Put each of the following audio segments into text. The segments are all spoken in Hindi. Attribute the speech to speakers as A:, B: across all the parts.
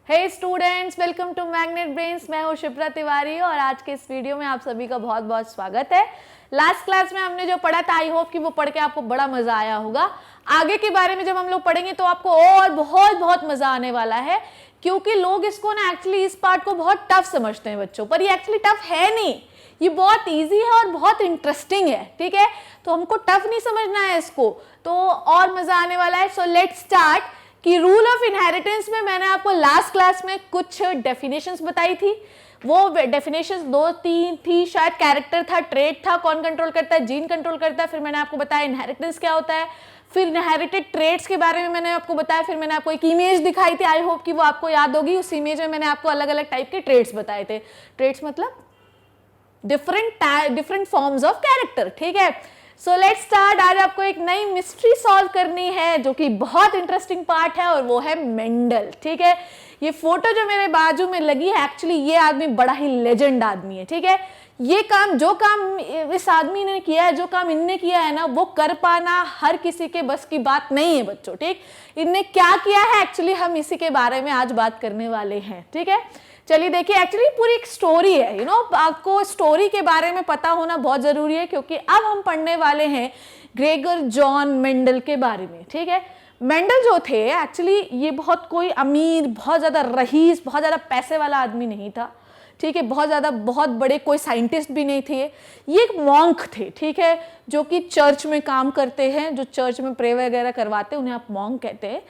A: Hey students, welcome to Magnet Brains. मैं हूँ शिप्रा तिवारी और आज के इस वीडियो में आप सभी का बहुत बहुत स्वागत है। लास्ट क्लास में हमने जो पढ़ा था, आई होप कि वो पढ़ के आपको बड़ा मजा आया होगा। आगे के बारे में जब हम लोग पढ़ेंगे तो आपको और बहुत बहुत मजा आने वाला है, क्योंकि लोग इसको ना एक्चुअली इस पार्ट को बहुत टफ समझते हैं बच्चों, पर ये एक्चुअली टफ है नहीं, ये बहुत इजी है और बहुत इंटरेस्टिंग है। ठीक है, तो हमको टफ नहीं समझना है इसको, तो और मजा आने वाला है। So let's start. कि रूल ऑफ इनहेरिटेंस में मैंने आपको लास्ट क्लास में कुछ डेफिनेशंस बताई थी। वो डेफिनेशंस 2-3 थी, शायद कैरेक्टर था, ट्रेट था, कौन कंट्रोल करता है, जीन कंट्रोल करता है। फिर मैंने आपको बताया इनहेरिटेंस क्या होता है, फिर इनहेरिटेड ट्रेट्स के बारे में मैंने आपको बताया, फिर मैंने आपको एक इमेज दिखाई थी, आई होप कि वो आपको याद होगी। उस इमेज में मैंने आपको अलग अलग टाइप के ट्रेट्स बताए थे। ट्रेट्स मतलब डिफरेंट फॉर्म्स ऑफ कैरेक्टर। ठीक है, सो लेट्स स्टार्ट। आज आपको एक नई मिस्ट्री सॉल्व करनी है जो कि बहुत इंटरेस्टिंग पार्ट है, और वो है मेंडल। ठीक है, ये फोटो जो मेरे बाजू में लगी है, एक्चुअली ये आदमी बड़ा ही लेजेंड आदमी है। ठीक है, ये काम, जो काम इस आदमी ने किया है, जो काम इनने किया है ना, वो कर पाना हर किसी के बस की बात नहीं है बच्चों। ठीक, इनने क्या किया है एक्चुअली हम इसी के बारे में आज बात करने वाले हैं। ठीक है, चलिए देखिए, एक्चुअली पूरी एक स्टोरी है। आपको स्टोरी के बारे में पता होना बहुत जरूरी है, क्योंकि अब हम पढ़ने वाले हैं ग्रेगर जॉन मेंडल के बारे में। ठीक है, मेंडल जो थे एक्चुअली ये बहुत कोई अमीर, बहुत ज्यादा रईस, बहुत ज्यादा पैसे वाला आदमी नहीं था। ठीक है, बहुत बड़े कोई साइंटिस्ट भी नहीं थे। ये एक मॉन्क थे। ठीक है, जो कि चर्च में काम करते हैं, जो चर्च में प्रे वगैरह करवाते हैं, उन्हें आप मॉन्क कहते हैं।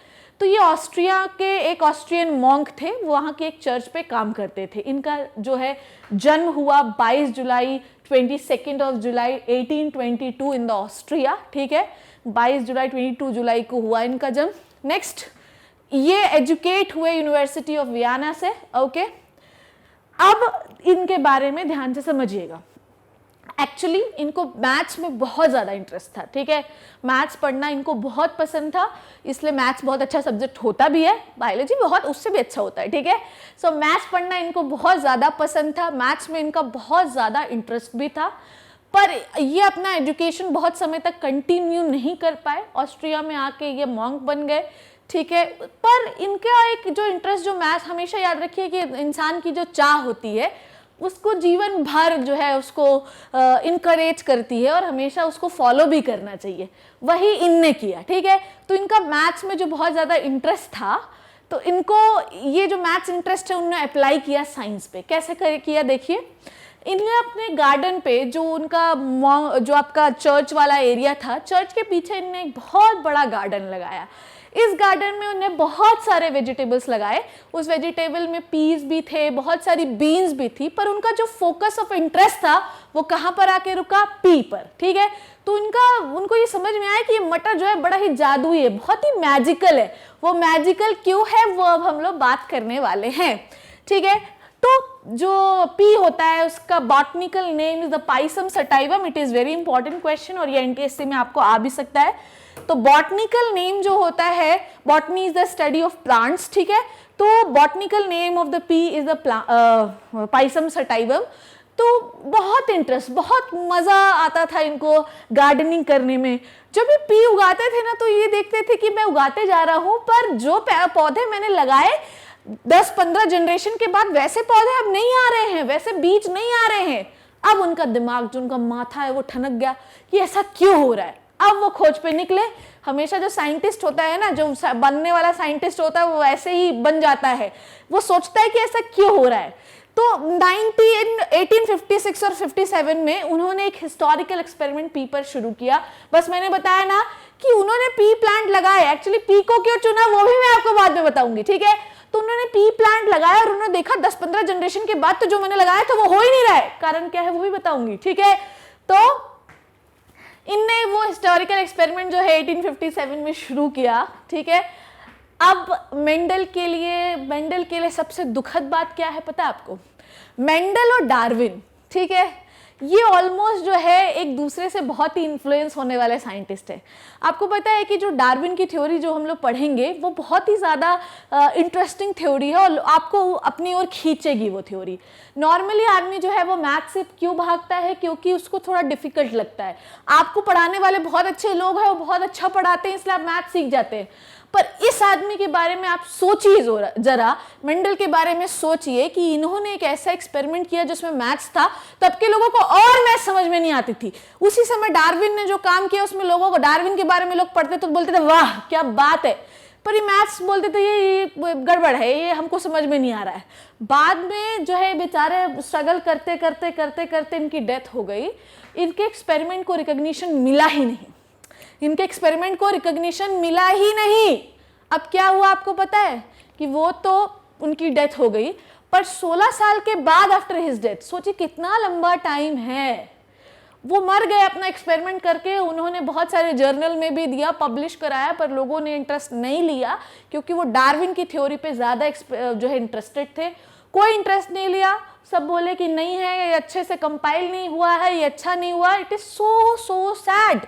A: तो ये ऑस्ट्रिया के एक ऑस्ट्रियन मॉन्क थे, वहाँ के एक चर्च पे काम करते थे। इनका जो है जन्म हुआ 22 जुलाई 1822 इन द ऑस्ट्रिया। ठीक है, 22 जुलाई को हुआ इनका जन्म। नेक्स्ट, ये एजुकेट हुए यूनिवर्सिटी ऑफ वियना से। ओके, अब इनके बारे में ध्यान से समझिएगा। एक्चुअली इनको मैथ्स में बहुत ज़्यादा इंटरेस्ट था। ठीक है, मैथ्स पढ़ना इनको बहुत पसंद था, इसलिए मैथ्स बहुत अच्छा सब्जेक्ट होता भी है। बायोलॉजी बहुत उससे भी अच्छा होता है। ठीक है, सो मैथ्स पढ़ना इनको बहुत ज़्यादा पसंद था, मैथ्स में इनका बहुत ज़्यादा इंटरेस्ट भी था। पर ये अपना एजुकेशन बहुत समय तक कंटिन्यू नहीं कर पाए। ऑस्ट्रिया में आके ये मॉन्क बन गए। ठीक है, पर इनका एक जो इंटरेस्ट, जो मैथ्स, हमेशा याद रखिए कि इंसान की जो चाह होती है उसको जीवन भर जो है उसको इनकरेज करती है और हमेशा उसको फॉलो भी करना चाहिए। वही इनने किया। ठीक है, तो इनका मैथ्स में जो बहुत ज़्यादा इंटरेस्ट था, तो इनको ये जो मैथ्स इंटरेस्ट है उन्होंने अप्लाई किया साइंस पे। कैसे किया देखिए, इन्हें अपने गार्डन पे, जो उनका जो आपका चर्च वाला एरिया था, चर्च के पीछे इन्होंने एक बहुत बड़ा गार्डन लगाया। इस गार्डन में उन्हें बहुत सारे वेजिटेबल्स लगाए। उस वेजिटेबल में पीस भी थे, बहुत सारी बीन्स भी थी, पर उनका जो फोकस ऑफ इंटरेस्ट था वो कहाँ पर आके रुका, पी पर। ठीक है, तो उनको ये समझ में आया कि ये मटर जो है बड़ा ही जादुई है, बहुत ही मैजिकल है। वो मैजिकल क्यों है वो अब हम लोग बात करने वाले हैं। ठीक है, तो जो पी होता है उसका botanical name is the Pisum sativum. It is very important question और ये एनटीएससी में आपको आ भी सकता है। तो बॉटनिकल नेम जो होता है, botany is the study of plants. ठीक है, तो botanical name of the P is the Pisum sativum. तो बहुत इंटरेस्ट, बहुत मजा आता था इनको गार्डनिंग करने में। जब ये पी उगाते थे ना, तो ये देखते थे कि मैं उगाते जा रहा हूँ, पर जो पौधे मैंने लगाए 10-15 जनरेशन के बाद वैसे पौधे अब नहीं आ रहे हैं, वैसे बीज नहीं आ रहे हैं। अब उनका दिमाग, जो उनका माथा है, वो ठनक गया कि ऐसा क्यों हो रहा है। अब वो खोज पे निकले। हमेशा जो साइंटिस्ट होता है ना, जो बनने वाला साइंटिस्ट होता है, वो ऐसे ही बन जाता है। वो सोचता है कि ऐसा क्यों हो रहा है। तो 1856 और 57 में उन्होंने एक हिस्टोरिकल एक्सपेरिमेंट पी पर शुरू किया। बस मैंने बताया ना कि उन्होंने पी प्लांट लगाए। एक्चुअली पी को क्यों चुना वो भी मैं आपको बाद में बताऊंगी। ठीक है, तो उन्होंने पी प्लांट लगाया और उन्होंने देखा 10-15 जनरेशन के बाद तो जो मैंने लगाया था वो हो ही नहीं रहा है। कारण क्या है वो भी बताऊंगी। ठीक है, तो इनने वो हिस्टोरिकल एक्सपेरिमेंट जो है 1857 में शुरू किया। ठीक है, अब मेंडल के लिए सबसे दुखद बात क्या है पता है आपको? मेंडल और डार्विन, ठीक है, ये ऑलमोस्ट जो है एक दूसरे से बहुत ही इन्फ्लुएंस होने वाले साइंटिस्ट है। आपको पता है कि जो डार्विन की थ्योरी जो हम लोग पढ़ेंगे वो बहुत ही ज़्यादा इंटरेस्टिंग थ्योरी है और आपको अपनी ओर खींचेगी वो थ्योरी। नॉर्मली आदमी जो है वो मैथ से क्यों भागता है? क्योंकि उसको थोड़ा डिफिकल्ट लगता है। आपको पढ़ाने वाले बहुत अच्छे लोग हैं, वो बहुत अच्छा पढ़ाते हैं, इसलिए आप मैथ सीख जाते हैं। पर इस आदमी के बारे में आप सोचिए जरा, मेंडल के बारे में सोचिए कि इन्होंने एक ऐसा एक्सपेरिमेंट किया जिसमें मैथ्स था। तब के लोगों को और मैथ्स समझ में नहीं आती थी। उसी समय डार्विन ने जो काम किया उसमें लोगों को, डार्विन के बारे में लोग पढ़ते तो बोलते थे वाह क्या बात है, पर ये मैथ्स बोलते थे ये गड़बड़ है, ये हमको समझ में नहीं आ रहा है। बाद में जो है बेचारे स्ट्रगल करते करते करते करते इनकी डेथ हो गई। इनके एक्सपेरिमेंट को रिकॉग्निशन मिला ही नहीं, इनके एक्सपेरिमेंट को रिकॉग्निशन मिला ही नहीं। अब क्या हुआ आपको पता है कि वो तो उनकी डेथ हो गई, पर 16 साल के बाद आफ्टर हिज डेथ, सोचिए कितना लंबा टाइम है, वो मर गए अपना एक्सपेरिमेंट करके। उन्होंने बहुत सारे जर्नल में भी दिया, पब्लिश कराया, पर लोगों ने इंटरेस्ट नहीं लिया क्योंकि वो डार्विन की थ्योरी पे ज़्यादा जो है इंटरेस्टेड थे। कोई इंटरेस्ट नहीं लिया, सब बोले कि नहीं है, ये अच्छे से कंपाइल नहीं हुआ है, ये अच्छा नहीं हुआ। It is so sad.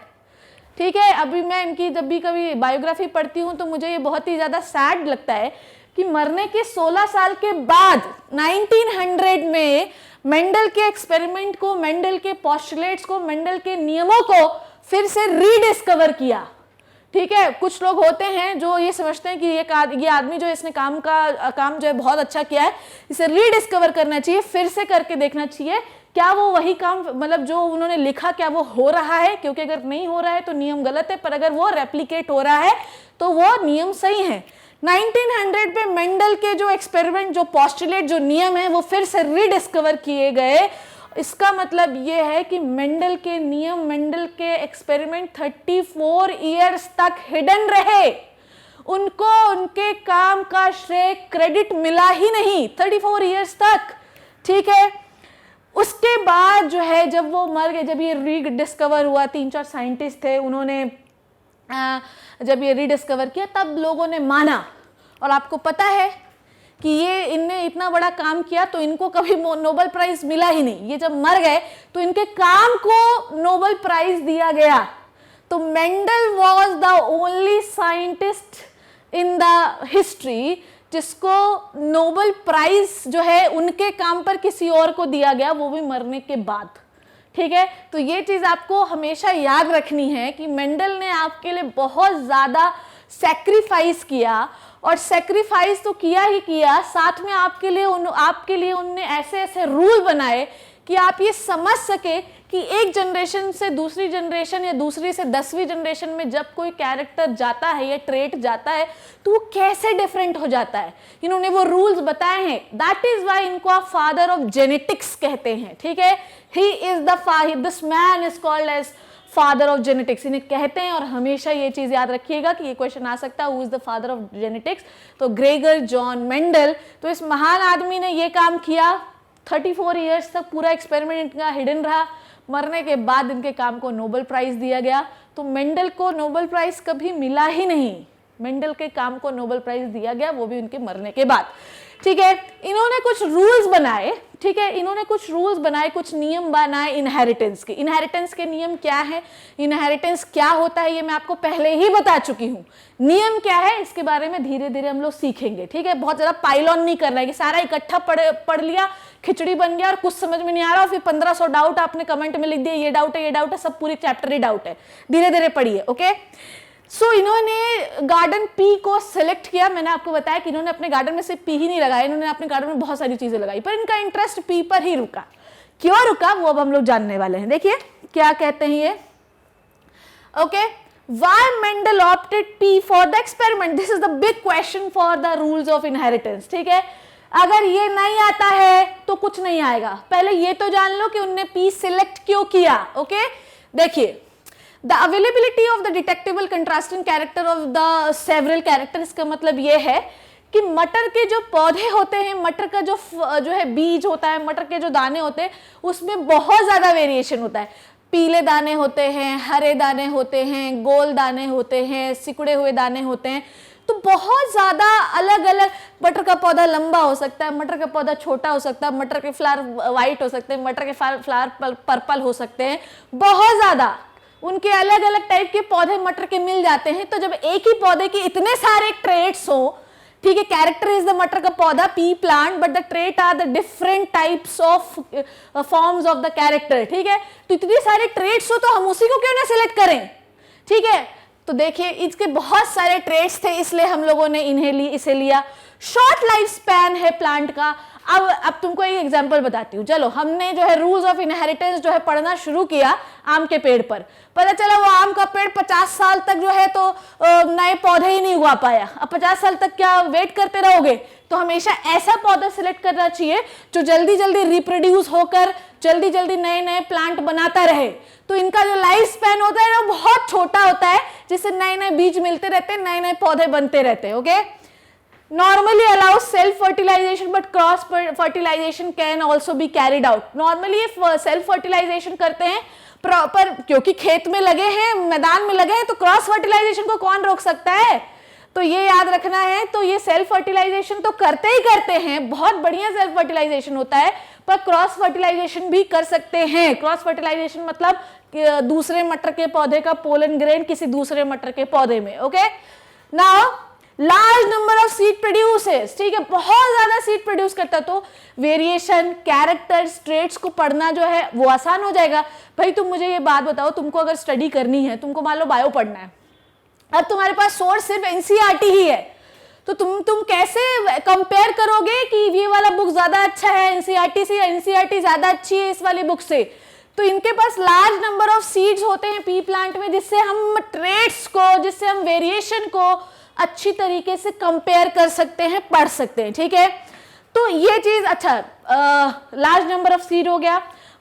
A: ठीक है, अभी मैं इनकी जब भी कभी बायोग्राफी पढ़ती हूँ तो मुझे ये बहुत ही ज़्यादा सैड लगता है कि मरने के 16 साल के बाद 1900 में मेंडल के एक्सपेरिमेंट को, मेंडल के पोस्टुलेट्स को, मेंडल के नियमों को फिर से रीडिस्कवर किया। ठीक है, कुछ लोग होते हैं जो ये समझते हैं कि ये आदमी जो इसने काम जो है बहुत अच्छा किया है, इसे रीडिस्कवर करना चाहिए, फिर से करके देखना चाहिए क्या वो वही काम, मतलब जो उन्होंने लिखा क्या वो हो रहा है, क्योंकि अगर नहीं हो रहा है तो नियम गलत है, पर अगर वो रेप्लिकेट हो रहा है तो वो नियम सही है। 1900 पे मेंडल के जो एक्सपेरिमेंट, जो पोस्टुलेट, जो नियम है वो फिर से रीडिस्कवर किए गए। इसका मतलब ये है कि मेंडल के नियम, मेंडल के एक्सपेरिमेंट 34 इयर्स तक हिडन रहे, उनको उनके काम का श्रेय, क्रेडिट मिला ही नहीं 34 इयर्स तक। ठीक है, उसके बाद जो है जब वो मर गए, जब ये रीडिस्कवर हुआ, 3-4 साइंटिस्ट थे, उन्होंने जब ये रीडिस्कवर किया तब लोगों ने माना। और आपको पता है कि ये इनने इतना बड़ा काम किया तो इनको कभी नोबेल प्राइज मिला ही नहीं। ये जब मर गए तो इनके काम को नोबेल प्राइज दिया गया। तो Mendel was the only scientist in the history जिसको नोबेल प्राइज जो है उनके काम पर किसी और को दिया गया, वो भी मरने के बाद। ठीक है, तो ये चीज आपको हमेशा याद रखनी है कि मेंडल ने आपके लिए बहुत ज्यादा सैक्रिफाइस किया, और सैक्रिफाइस तो किया ही किया, साथ में आपके लिए उनने ऐसे ऐसे रूल बनाए कि आप ये समझ सके कि एक जनरेशन से दूसरी जनरेशन या दूसरी से 10वीं जनरेशन में जब कोई कैरेक्टर जाता है या ट्रेट जाता है तो वो कैसे डिफरेंट हो जाता है। इन्होंने वो रूल्स बताए हैं। दैट इज वाई इनको आप फादर ऑफ जेनेटिक्स कहते हैं। ठीक है, he is this man is called as father of genetics, इन्हें कहते हैं। और हमेशा ये चीज याद रखिएगा कि ये क्वेश्चन आ सकता है, who is the father of genetics. तो ग्रेगर जॉन मेंडल, तो इस महान आदमी ने ये काम किया। 34 इयर्स तक पूरा एक्सपेरिमेंट इनका हिडन रहा। मरने के बाद इनके काम को नोबेल प्राइज दिया गया। तो मेंडल को नोबेल प्राइज कभी मिला ही नहीं, मेंडल के काम को नोबेल प्राइज दिया गया, वो भी उनके मरने के बाद। ठीक है, इन्होंने कुछ रूल्स बनाए। ठीक है, इन्होंने कुछ रूल्स बनाए, कुछ नियम बनाए इनहेरिटेंस के। इनहेरिटेंस के नियम क्या है, इनहेरिटेंस क्या होता है, ये मैं आपको पहले ही बता चुकी हूँ। नियम क्या है इसके बारे में धीरे धीरे हम लोग सीखेंगे। ठीक है, बहुत ज्यादा पाइलॉन नहीं करना है कि सारा इकट्ठा पढ़ लिया, खिचड़ी बन गया और कुछ समझ में नहीं आ रहा, फिर 1500 डाउट आपने कमेंट में लिख दिया, ये डाउट है, ये डाउट है, सब पूरे चैप्टर ही डाउट है। धीरे धीरे पढ़िए। ओके, सो इन्होंने गार्डन पी को सिलेक्ट किया। मैंने आपको बताया कि इन्होंने अपने गार्डन में सिर्फ पी ही नहीं लगाया, इन्होंने अपने गार्डन में बहुत सारी चीजें लगाई, पर इनका इंटरेस्ट पी पर ही रुका। क्यों रुका वो अब हम लोग जानने वाले हैं। देखिए क्या कहते हैं ये। Okay, why Mendel opted P for the experiment? This is the big question for the rules of inheritance. ठीक है, अगर ये नहीं आता है तो कुछ नहीं आएगा। पहले ये तो जान लो कि उनने P सिलेक्ट क्यों किया। ओके, देखिए The availability of the detectable contrasting character of the several characters, का मतलब ये है कि मटर के जो पौधे होते हैं, मटर का जो है बीज होता है, मटर के जो दाने होते हैं, उसमें बहुत ज़्यादा वेरिएशन होता है। पीले दाने होते हैं, हरे दाने होते हैं, गोल दाने होते हैं, सिकुड़े हुए दाने होते हैं। तो बहुत ज़्यादा अलग अलग, मटर का पौधा लंबा हो सकता है, मटर का पौधा छोटा हो सकता है, मटर के फ्लावर वाइट हो सकते हैं, मटर के फ्लावर पर्पल हो सकते हैं, बहुत ज़्यादा उनके अलग अलग टाइप के पौधे मटर के मिल जाते हैं। तो जब एक ही पौधे के इतने सारे ट्रेट्स हो, ठीक है, कैरेक्टर इज द मटर का पौधा, pea plant, but the trait are the different types of forms of the character. ठीक है, तो इतने सारे ट्रेट्स हो तो हम उसी को क्यों ना सिलेक्ट करें। ठीक है, तो देखिए इसके बहुत सारे ट्रेड्स थे, इसलिए हम लोगों ने इसे लिया। शॉर्ट लाइफ स्पैन है प्लांट का। अब तुमको एक एग्जांपल बताती हूँ। चलो, हमने जो है रूल्स ऑफ इनहेरिटेंस जो है पढ़ना शुरू किया आम के पेड़ पर, पता चला वो आम का पेड़ 50 साल तक जो है तो नए पौधे ही नहीं उगा पाया। अब 50 साल तक क्या वेट करते रहोगे? तो हमेशा ऐसा पौधा सिलेक्ट करना चाहिए जो जल्दी जल्दी रिप्रोड्यूस होकर जल्दी जल्दी नए नए प्लांट बनाता रहे। तो इनका जो लाइफ स्पैन होता है ना बहुत छोटा होता है, जिससे नए नए बीज मिलते रहते हैं, नए नए पौधे बनते रहते हैं। Okay, normally allows self fertilization but cross fertilization can also be carried out। normally ये self fertilization करते हैं प्रॉपर, क्योंकि खेत में लगे हैं, मैदान में लगे हैं, तो क्रॉस फर्टिलाइजेशन को कौन रोक सकता है? तो ये याद रखना है। तो ये सेल्फ फर्टिलाइजेशन तो करते ही करते हैं, बहुत बढ़िया सेल्फ फर्टिलाइजेशन होता है, पर क्रॉस फर्टिलाइजेशन भी कर सकते हैं। क्रॉस फर्टिलाइजेशन मतलब दूसरे मटर के पौधे का पोलन ग्रेन किसी दूसरे मटर के पौधे में। Okay, now large number of seed produces, ठीक है, बहुत ज्यादा सीड प्रोड्यूस करता है, तो वेरिएशन, कैरेक्टर्स, ट्रेट्स को पढ़ना जो है वो आसान हो जाएगा। भाई तुम मुझे ये बात बताओ, तुमको अगर स्टडी करनी है, तुमको मान लो बायो पढ़ना है, अब तुम्हारे पास सोर्स सिर्फ एनसीईआरटी ही है, तो तुम कैसे कंपेयर करोगे कि ये वाला बुक ज्यादा अच्छा है एनसीईआरटी से, या एनसीईआरटी ज्यादा अच्छी है इस वाली बुक से? तो इनके पास लार्ज नंबर ऑफ सीड्स होते हैं पी प्लांट में, जिससे हम ट्रेट्स को, जिससे हम वेरिएशन को अच्छी तरीके से कंपेयर कर सकते हैं, पढ़ सकते हैं। ठीक है, तो ये चीज अच्छा, लार्ज नंबर ऑफ सीड हो गया।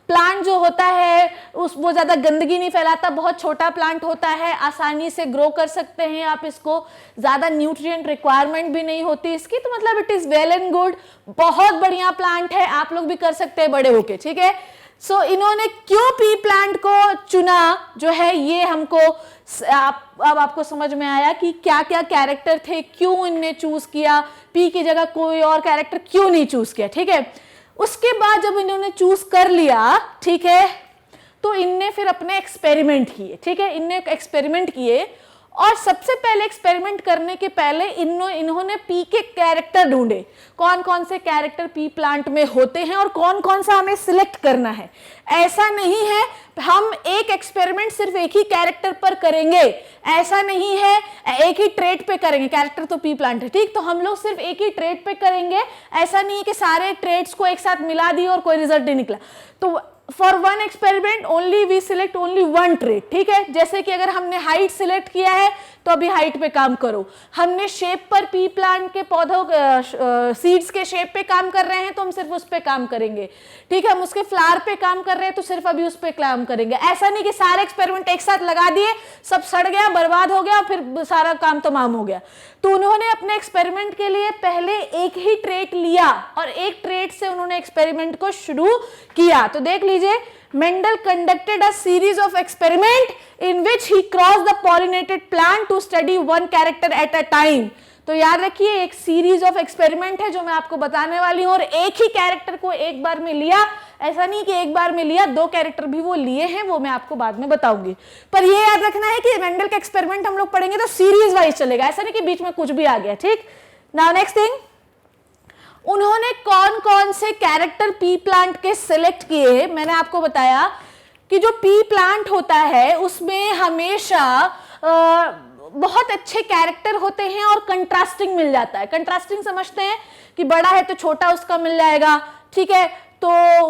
A: प्लांट जो होता है वो ज्यादा गंदगी नहीं फैलाता, बहुत छोटा प्लांट होता है, आसानी से ग्रो कर सकते हैं आप इसको, ज्यादा न्यूट्रिएंट रिक्वायरमेंट भी नहीं होती इसकी, तो मतलब it is well and good, बहुत बढ़िया प्लांट है, आप लोग भी कर सकते हैं बड़े होके। ठीक है, सो इन्होंने क्यों पी प्लांट को चुना जो है, ये हमको अब आपको समझ में आया कि क्या क्या कैरेक्टर थे, क्यों इनने चूज किया, पी की जगह कोई और कैरेक्टर क्यों नहीं चूज किया। ठीक है, उसके बाद जब इन्होंने चूज कर लिया, ठीक है, तो इनने फिर अपने एक्सपेरिमेंट किए। ठीक है, इनने एक्सपेरिमेंट किए, और सबसे पहले एक्सपेरिमेंट करने के पहले इन्होंने पी के कैरेक्टर ढूंढे, कौन कौन से कैरेक्टर पी प्लांट में होते हैं और कौन कौन सा हमें सिलेक्ट करना है। ऐसा नहीं है हम एक एक्सपेरिमेंट सिर्फ एक ही कैरेक्टर पर करेंगे, ऐसा नहीं है एक ही ट्रेट पे करेंगे, कैरेक्टर तो पी प्लांट है, ठीक, तो हम लोग सिर्फ एक ही ट्रेट पे करेंगे, ऐसा नहीं है कि सारे ट्रेट्स को एक साथ मिला दिए और कोई रिजल्ट नहीं निकला। तो for one experiment only we select only one trait. ठीक है, जैसे कि अगर हमने हाइट सिलेक्ट किया है तो अभी हाइट पे काम करो, हमने शेप पर पी प्लांट के पौधों सीड्स के शेप पे काम कर रहे हैं तो हम सिर्फ उस पे काम करेंगे। ठीक है, हम उसके फ्लावर पे काम कर रहे हैं तो सिर्फ अभी उस पे काम करेंगे। ऐसा नहीं कि सारे एक्सपेरिमेंट एक साथ लगा दिए, सब सड़ गया, बर्बाद हो गया, फिर सारा काम तमाम हो गया। तो उन्होंने अपने एक्सपेरिमेंट के लिए पहले एक ही ट्रेट लिया और एक ट्रेट से उन्होंने एक्सपेरिमेंट को शुरू किया। तो देख लीजिए, Mendel conducted a series of experiment in which he crossed the pollinated plant to study one character at a time। तो याद रखिए, एक सीरीज ऑफ एक्सपेरिमेंट है जो मैं आपको बताने वाली हूं, और एक ही कैरेक्टर को एक बार में लिया, ऐसा नहीं कि एक बार में लिया, दो कैरेक्टर भी वो लिए हैं, वो मैं आपको बाद में बताऊंगी। पर ये याद रखना है कि मेंडल का एक्सपेरिमेंट हम लोग पढ़ेंगे तो सीरीज वाइज चलेगा, ऐसा नहीं कि बीच में कुछ भी आ गया। ठीक, नाउ नेक्स्ट थिंग, उन्होंने कौन कौन से कैरेक्टर पी प्लांट के सिलेक्ट किए। मैंने आपको बताया कि जो पी प्लांट होता है उसमें हमेशा बहुत अच्छे कैरेक्टर होते हैं और कंट्रास्टिंग मिल जाता है। कंट्रास्टिंग समझते हैं कि बड़ा है तो छोटा उसका मिल जाएगा, ठीक है, तो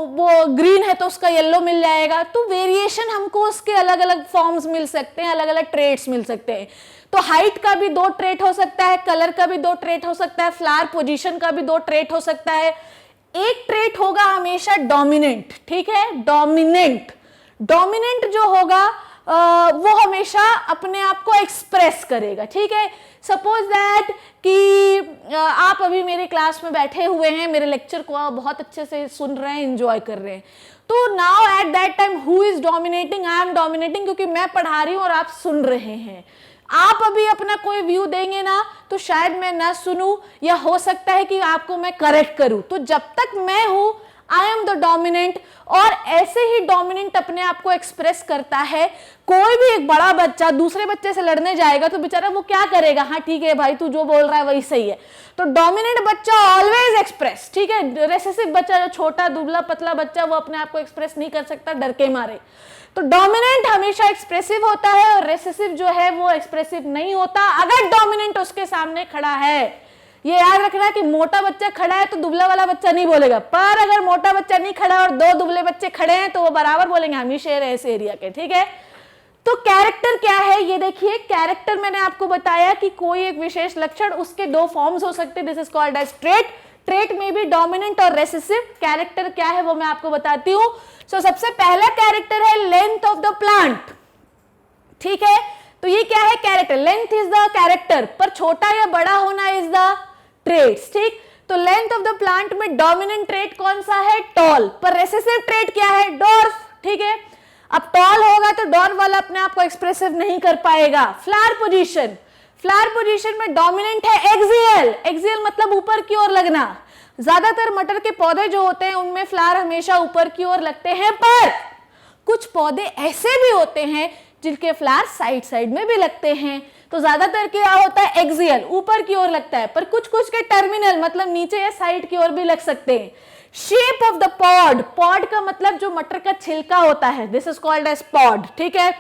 A: वो ग्रीन है तो उसका येलो मिल जाएगा, तो वेरिएशन हमको उसके अलग अलग फॉर्म्स मिल सकते हैं, अलग अलग ट्रेट्स मिल सकते हैं। तो हाइट का भी दो ट्रेट हो सकता है, कलर का भी दो ट्रेट हो सकता है, फ्लावर पोजीशन का भी दो ट्रेट हो सकता है। एक ट्रेट होगा हमेशा डोमिनेंट। ठीक है, डोमिनेंट जो होगा वो हमेशा अपने आप को एक्सप्रेस करेगा। ठीक है, सपोज दैट कि आप अभी मेरे क्लास में बैठे हुए हैं, मेरे लेक्चर को बहुत अच्छे से सुन रहे हैं, एंजॉय कर रहे हैं, तो now at that time who is dominating? I am dominating, क्योंकि मैं पढ़ा रही हूं और आप सुन रहे हैं। आप अभी अपना कोई व्यू देंगे ना तो शायद मैं ना सुनूं, या हो सकता है कि आपको मैं करेक्ट करूं। तो जब तक मैं हूं आई एम द डोमिनेंट, और ऐसे ही डोमिनेंट अपने आप को एक्सप्रेस करता है। कोई भी एक बड़ा बच्चा दूसरे बच्चे से लड़ने जाएगा तो बेचारा वो क्या करेगा, हाँ ठीक है भाई तू जो बोल रहा है वही सही है। तो डोमिनेंट बच्चा ऑलवेज एक्सप्रेस, ठीक है। रेसेसिव बच्चा, जो छोटा दुबला पतला बच्चा, वो अपने आप को एक्सप्रेस नहीं कर सकता डर के मारे। तो डोमिनेंट हमेशा एक्सप्रेसिव होता है और रेसेसिव जो है वो एक्सप्रेसिव नहीं होता अगर डोमिनेंट उसके सामने खड़ा है। ये याद रखना कि मोटा बच्चा खड़ा है तो दुबला वाला बच्चा नहीं बोलेगा, पर अगर मोटा बच्चा नहीं खड़ा और दो दुबले बच्चे खड़े हैं तो वो बराबर बोलेंगे हम ही शेर है इस एरिया के, ठीक है। तो कैरेक्टर क्या है ये देखिए। कैरेक्टर मैंने आपको बताया कि कोई एक विशेष लक्षण, उसके दो फॉर्म्स हो सकते हैं, this is called as trait. Trait में भी डोमिनेंट और रेसेसिव। कैरेक्टर क्या है वो मैं आपको बताती हूँ। सो सबसे पहला कैरेक्टर है लेंथ ऑफ द प्लांट, ठीक है। तो ये क्या है, character. Length is the character, पर छोटा या बड़ा होना इज द ट्रेट्स, ठीक। तो लेंथ ऑफ द प्लांट में डोमिनेंट ट्रेट कौन सा है, टॉल, पर रेसेसिव ट्रेट क्या है, डॉर्फ, ठीक है। अब टॉल होगा तो डॉर्फ वाला अपने आप को एक्सप्रेसिव नहीं कर पाएगा। फ्लावर पोजीशन, फ्लावर पोजीशन में डोमिनेंट है एक्सियल। एक्सियल मतलब ऊपर की ओर लगना। ज्यादातर मटर के पौधे जो होते हैं उनमें फ्लावर हमेशा ऊपर की ओर लगते हैं, पर कुछ पौधे ऐसे भी होते हैं जिनके फ्लावर साइड साइड में भी लगते हैं। तो ज्यादातर क्या होता है, एक्सियल ऊपर की ओर लगता है, पर कुछ कुछ के टर्मिनल मतलब नीचे या साइड की ओर भी लग सकते हैं। Shape of the pod, pod का मतलब जो मटर का छिलका होता है, this is called as pod, ठीक है।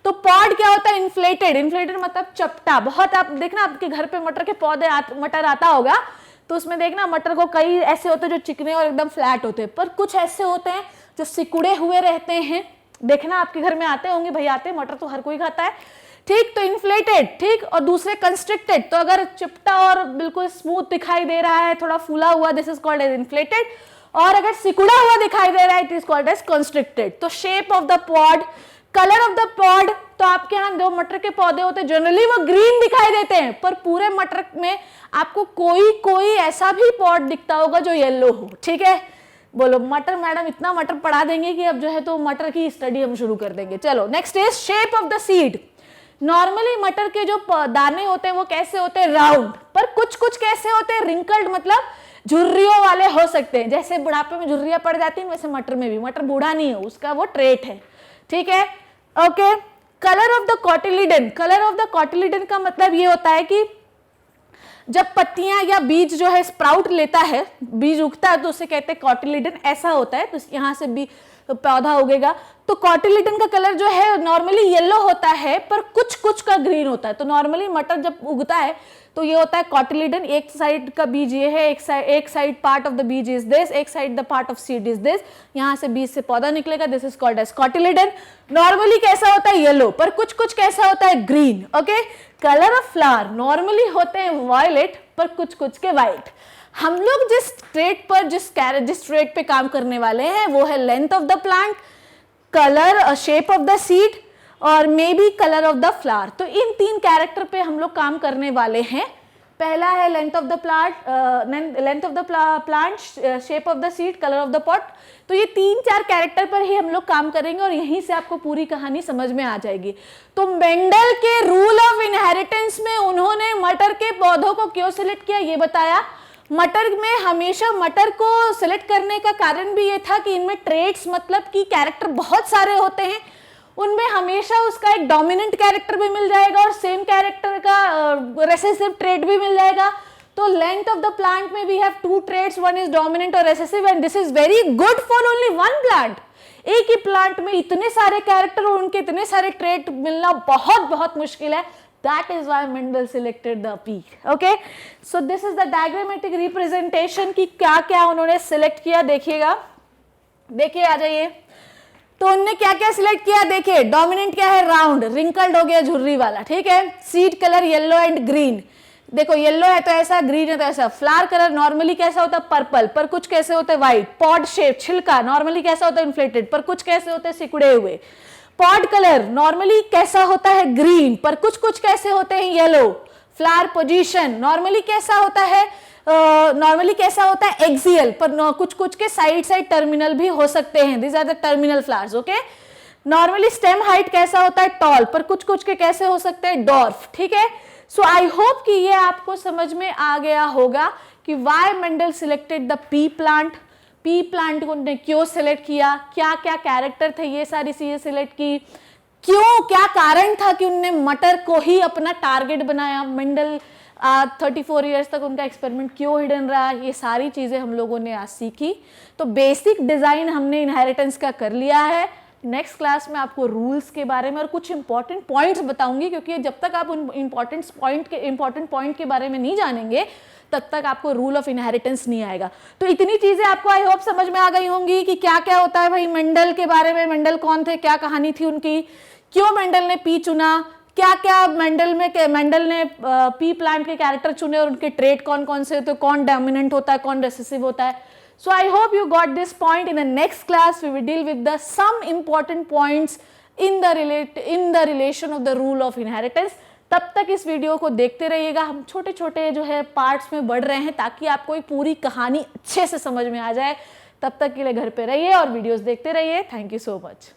A: तो पॉड क्या होता है, इन्फ्लेटेड। इन्फ्लेटेड मतलब चपटा। बहुत आप देखना आपके घर पे मटर के पौधे मटर आता होगा तो उसमें देखना मटर को कई ऐसे होते हैं जो चिकने और एकदम फ्लैट होते हैं, पर कुछ ऐसे होते हैं जो सिकुड़े हुए रहते हैं। देखना आपके घर में आते होंगे, भाई आते हैं, मटर तो हर कोई खाता है, ठीक। तो इन्फ्लेटेड, ठीक। और दूसरे कंस्ट्रिक्टेड, तो अगर चिपटा और बिल्कुल स्मूथ दिखाई दे रहा है, थोड़ा फूला हुआ, this is called as inflated. और अगर सिकुड़ा हुआ दिखाई दे रहा है, it is called as constricted. तो shape of the pod, colour of the pod, तो आपके यहाँ जो मटर के पौधे होते हैं जनरली वो ग्रीन दिखाई देते हैं, पर पूरे मटर में आपको कोई कोई ऐसा भी पॉड दिखता होगा जो येलो हो, ठीक है। बोलो मटर मैडम, इतना मटर पढ़ा देंगे कि अब जो है तो मटर की स्टडी हम शुरू कर देंगे। चलो next is shape of the seed. Normally मटर के जो दाने होते हैं वो कैसे होते हैं, राउंड, पर कुछ कुछ कैसे होते हैं, रिंकल्ड, मतलब झुर्रियों वाले हो सकते हैं। जैसे बुढ़ापे में झुर्रियां पड़ जाती हैं वैसे मटर में भी। मटर बूढ़ा नहीं है, उसका वो ट्रेट है, ठीक है, okay. Colour of the cotyledon, colour of the cotyledon का मतलब ये होता है कि जब पत्तियां या बीज जो है स्प्राउट लेता है, बीज उगता है तो उसे कहते हैं कॉटिलिडन, ऐसा होता है। तो यहाँ से भी पौधा उगेगा तो कॉटिलिडन का कलर जो है नॉर्मली येलो होता है, पर कुछ कुछ का ग्रीन होता है। तो नॉर्मली मटर जब उगता है तो ये होता है कॉटिलिडन, एक साइड का बीज ये है, एक साइड पार्ट ऑफ द बीज इज दिस, एक side the part of seed is this, यहाँ से बीज से पौधा निकलेगा, this is called as cotyledon. Normally कैसा होता है, येलो, पर कुछ कुछ कैसा होता है, green, okay. Colour of flower normally होते हैं वायलेट, पर कुछ कुछ के व्हाइट। हम लोग जिस ट्रेट पर जिस ट्रेट पे काम करने वाले हैं वो है length of the plant, colour, shape of the seed और maybe colour of the flower. तो इन तीन कैरेक्टर पे हम लोग काम करने वाले हैं। पहला है length of the plant, shape of the seed, colour of the pot. तो ये तीन चार कैरेक्टर पर ही हम लोग काम करेंगे और यहीं से आपको पूरी कहानी समझ में आ जाएगी। तो मेंडल के रूल ऑफ इनहेरिटेंस में उन्होंने मटर के पौधों को क्यों सिलेक्ट किया ये बताया। मटर में हमेशा मटर को सिलेक्ट करने का कारण भी ये था कि इनमें ट्रेट्स मतलब कि कैरेक्टर बहुत सारे होते हैं, उनमें हमेशा उसका एक डोमिनेंट कैरेक्टर भी मिल जाएगा और सेम कैरेक्टर का रेसेसिव ट्रेट भी मिल जाएगा। तो लेंथ ऑफ द प्लांट में we have two traits, one is dominant और recessive, and this is very good for only one plant. एक ही प्लांट में इतने सारे कैरेक्टर और उनके इतने सारे ट्रेट मिलना बहुत बहुत मुश्किल है। That is why Mendel selected the P. Okay, so this is the diagrammatic representation कि क्या क्या उन्होंने सिलेक्ट किया। देखिएगा, देखिए आ जाइए। तो उन्होंने क्या क्या सिलेक्ट किया, देखिए डोमिनेंट क्या है, राउंड, रिंकल्ड हो गया झुर्री वाला, ठीक है। Seed colour yellow and green, देखो येलो है तो ऐसा, ग्रीन है तो ऐसा। फ्लावर कलर नॉर्मली कैसा होता है, पर्पल, पर कुछ कैसे होते हैं, व्हाइट। पॉड शेप, छिलका नॉर्मली कैसा होता है, इन्फ्लेटेड, पर कुछ कैसे होते हैं, सिकुड़े हुए। पॉड कलर नॉर्मली कैसा होता है, ग्रीन, पर कुछ कुछ कैसे होते हैं, येलो। फ्लावर पोजीशन नॉर्मली कैसा होता है, एक्सियल, पर कुछ कुछ के साइड साइड टर्मिनल भी हो सकते हैं, this are the terminal flowers, okay. Normally stem height कैसा होता है, टॉल, पर कुछ कुछ के कैसे हो सकते हैं, डॉर्फ, ठीक है। सो आई होप कि ये आपको समझ में आ गया होगा कि why Mendel selected the P plant. P plant को उन्होंने क्यों सिलेक्ट किया, क्या क्या कैरेक्टर थे, ये सारी चीजें सिलेक्ट की, क्यों, क्या कारण था कि उनने मटर को ही अपना टारगेट बनाया, मेंडल 34 इयर्स तक उनका एक्सपेरिमेंट क्यों हिडन रहा, ये सारी चीजें हम लोगों ने आज सीखी। तो बेसिक डिजाइन हमने इनहेरिटेंस का कर लिया है। नेक्स्ट क्लास में आपको रूल्स के बारे में और कुछ इंपॉर्टेंट पॉइंट्स बताऊंगी, क्योंकि जब तक आप उन इंपॉर्टेंट पॉइंट के बारे में नहीं जानेंगे तब तक आपको रूल ऑफ इनहेरिटेंस नहीं आएगा। तो इतनी चीजें आपको आई होप समझ में आ गई होंगी कि क्या क्या होता है भाई मेंडल के बारे में, मेंडल कौन थे, क्या कहानी थी उनकी, क्यों मेंडल ने पी चुना, क्या क्या मेंडल ने पी प्लांट के कैरेक्टर चुने और उनके ट्रेट कौन कौन से होते, कौन डोमिनेंट होता है, कौन रिसेसिव होता है। So I hope you got this point. In the next class, we will deal with some important points in the relation of the rule of inheritance. तब तक इस वीडियो को देखते रहिएगा, हम छोटे छोटे जो है पार्ट्स में बढ़ रहे हैं ताकि आपको एक पूरी कहानी अच्छे से समझ में आ जाए। तब तक के लिए घर पे रहिए और वीडियोस देखते रहिए। Thank you so much.